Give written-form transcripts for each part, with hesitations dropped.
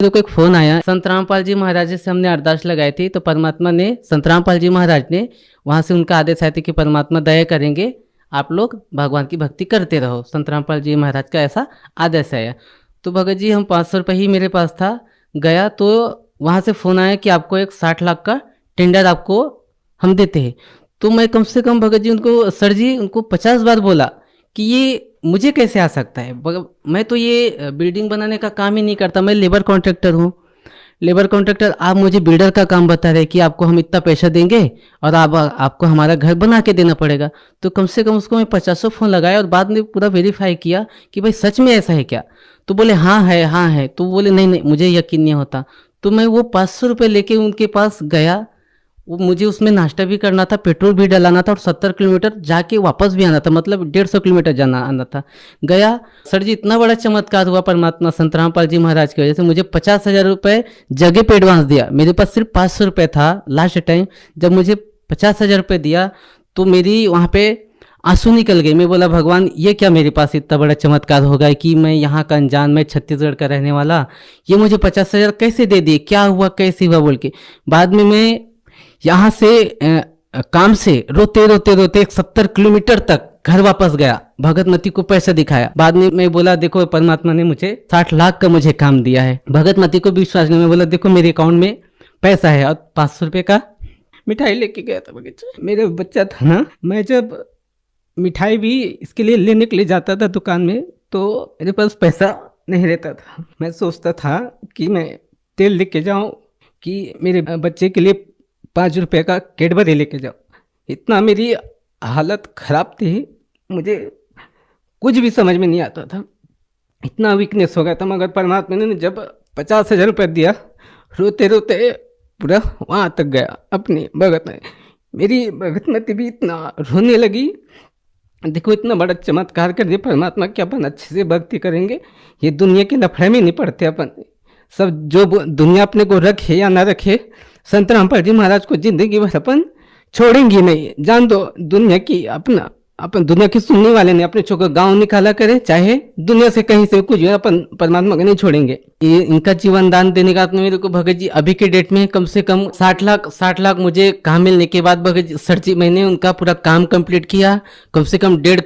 मेरे को एक फोन आया, संत रामपाल जी महाराज से हमने अरदास लगाई थी, तो परमात्मा ने, संत रामपाल जी महाराज ने, वहां से उनका आदेश आया था कि परमात्मा दया करेंगे, आप लोग भगवान की भक्ति करते रहो। संत रामपाल जी महाराज का ऐसा आदेश आया। तो भगत जी हम 500 रुपये ही मेरे पास था, गया तो वहां से फोन आया कि आपको एक 60 लाख का टेंडर आपको हम देते हैं। तो मैं कम से कम भगत जी उनको, सर जी उनको 50 बार बोला कि ये मुझे कैसे आ सकता है। मैं तो ये बिल्डिंग बनाने का काम ही नहीं करता, मैं लेबर कॉन्ट्रैक्टर हूँ। लेबर कॉन्ट्रैक्टर, आप मुझे बिल्डर का काम बता रहे कि आपको हम इतना पैसा देंगे और आपको हमारा घर बना के देना पड़ेगा। तो कम से कम उसको मैं 50 फोन लगाया और बाद में पूरा वेरीफाई किया कि भाई सच में ऐसा है क्या। तो बोले हाँ है, हाँ है। तो बोले नहीं नहीं मुझे यकीन नहीं होता। तो मैं वो 500 रुपये लेके उनके पास गया। वो मुझे उसमें नाश्ता भी करना था, पेट्रोल भी डलाना था और 70 किलोमीटर जाके वापस भी आना था, मतलब 150 किलोमीटर जाना आना था। गया, सर जी इतना बड़ा चमत्कार हुआ परमात्मा संत रामपाल जी महाराज की वजह से। मुझे 50,000 रुपये जगह पे एडवांस दिया। मेरे पास सिर्फ 500 रुपये था लास्ट टाइम। जब मुझे 50,000 रुपये दिया तो मेरी वहाँ पे आंसू निकल गए। मैं बोला भगवान ये क्या मेरे पास इतना बड़ा चमत्कार होगा कि मैं यहाँ का अनजान, मैं छत्तीसगढ़ का रहने वाला, ये मुझे 50,000 कैसे दे दिए, क्या हुआ कैसे हुआ बोल के। बाद में मैं यहाँ से काम से रोते रोते रोते 70 किलोमीटर तक घर वापस गया, भगतमती को पैसा दिखाया। बाद में मैं बोला देखो परमात्मा ने मुझे 60 लाख का मुझे काम दिया है। भगतमती को भी विश्वास नहीं। मैं बोला देखो मेरे अकाउंट में पैसा है। और 500 रुपये का मिठाई लेके गया था बगीचा। मेरे बच्चा था ना, मैं जब मिठाई भी इसके लिए लेने के लिए जाता था दुकान में, तो मेरे पास पैसा नहीं रहता था। मैं सोचता था कि मैं तेल लेके जाऊं कि मेरे बच्चे के लिए 5 रुपये का कैडबरी लेके जाओ। इतना मेरी हालत ख़राब थी, मुझे कुछ भी समझ में नहीं आता था, इतना वीकनेस हो गया था। मगर परमात्मा ने जब 50,000 रुपये दिया, रोते रोते पूरा वहाँ तक गया अपनी भगत में। मेरी भगत में भी इतना रोने लगी। देखो इतना बड़ा चमत्कार कर दिया परमात्मा कि अपन अच्छे से भक्ति करेंगे, ये दुनिया के लफड़े में नहीं पड़ते अपन। सब जो दुनिया अपने को रखे या ना रखे, संत रामपाल जी महाराज को जिंदगी भर अपन छोड़ेंगे नहीं। जान दो दुनिया की, अपना अपन दुनिया की सुनने वाले नहीं। अपने छोकर गांव निकाला करे, चाहे दुनिया से कहीं से कुछ हो, अपन परमात्मा को नहीं छोड़ेंगे। ये इनका जीवन दान देने का मेरे को भगत जी अभी के डेट में कम से कम 60 लाख मुझे काम मिलने के बाद भगत जी, सर जी मैंने उनका पूरा काम कंप्लीट किया। कम से कम 1.5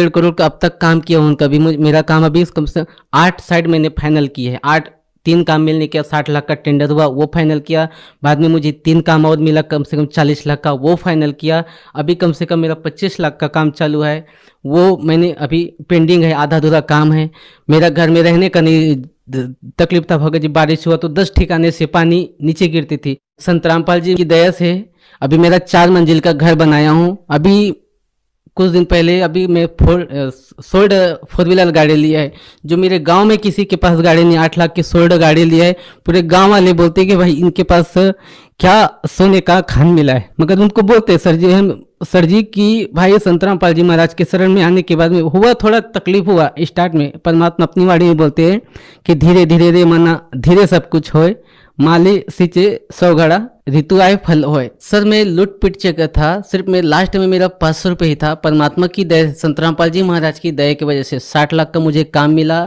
करोड़ का अब तक काम किया उनका भी। मेरा काम अभी कम से कम 8 साइड मैंने फाइनल किए हैं। 3 काम मिलने के 60 लाख का टेंडर हुआ, वो फाइनल किया। बाद में मुझे 3 काम और मिला, कम से कम 40 लाख का, वो फाइनल किया। अभी कम से कम मेरा 25 लाख का काम चालू है, वो मैंने अभी पेंडिंग है, आधा अधूरा काम है। मेरा घर में रहने का नहीं तकलीफ था भगत जी, बारिश हुआ तो 10 ठिकाने से पानी नीचे गिरती थी। संत रामपाल जी की दया से अभी मेरा 4 मंजिल का घर बनाया हूँ। अभी कुछ दिन पहले अभी मैं सोल्ड 4 व्हीलर गाड़ी लिया है, जो मेरे गांव में किसी के पास गाड़ी नहीं। 8 लाख की सोल्ड गाड़ी लिया है। पूरे गांव वाले बोलते कि भाई इनके पास क्या सोने का खान मिला है। मगर उनको बोलते सर जी की भाई संत रामपाल जी महाराज के शरण में आने के बाद में हुआ थोड़ा तकलीफ हुआ स्टार्ट में। परमात्मा अपनी वाणी में बोलते हैं कि धीरे धीरे रे मना धीरे सब कुछ होए, माली सिंचे 100 घड़ा ऋतु आए फल होए। सर मैं लूट पिट चुका था, सिर्फ मैं लास्ट में मेरा 500 रुपये ही था। परमात्मा की दया, संत रामपाल जी महाराज की दया की वजह से 60 लाख का मुझे काम मिला।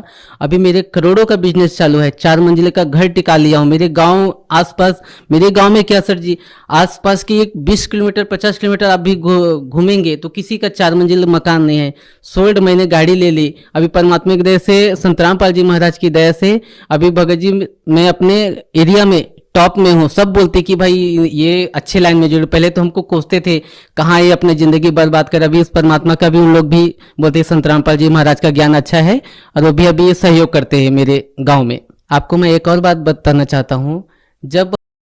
अभी मेरे करोड़ों का बिजनेस चालू है। 4 मंजिले का घर टिका लिया हूँ। मेरे गांव आसपास, मेरे गांव में क्या सर जी, आसपास की एक 20 किलोमीटर 50 किलोमीटर आप भी घूमेंगे तो किसी का 4 मंजिल मकान नहीं है। सोल्ड मैंने गाड़ी ले ली। अभी परमात्मा की दया से, संत रामपाल जी महाराज की दया से अभी भगत जी मैं अपने एरिया में टॉप में हूँ। सब बोलते कि भाई ये अच्छे लाइन में जुड़े। पहले तो हमको कोसते थे कहाँ ये अपने जिंदगी बर्बाद कर। अभी इस परमात्मा का भी उन लोग भी बोलते हैं संत रामपाल जी महाराज का ज्ञान अच्छा है और वो भी अभी सहयोग करते हैं मेरे गांव में। आपको मैं एक और बात बताना चाहता हूँ। जब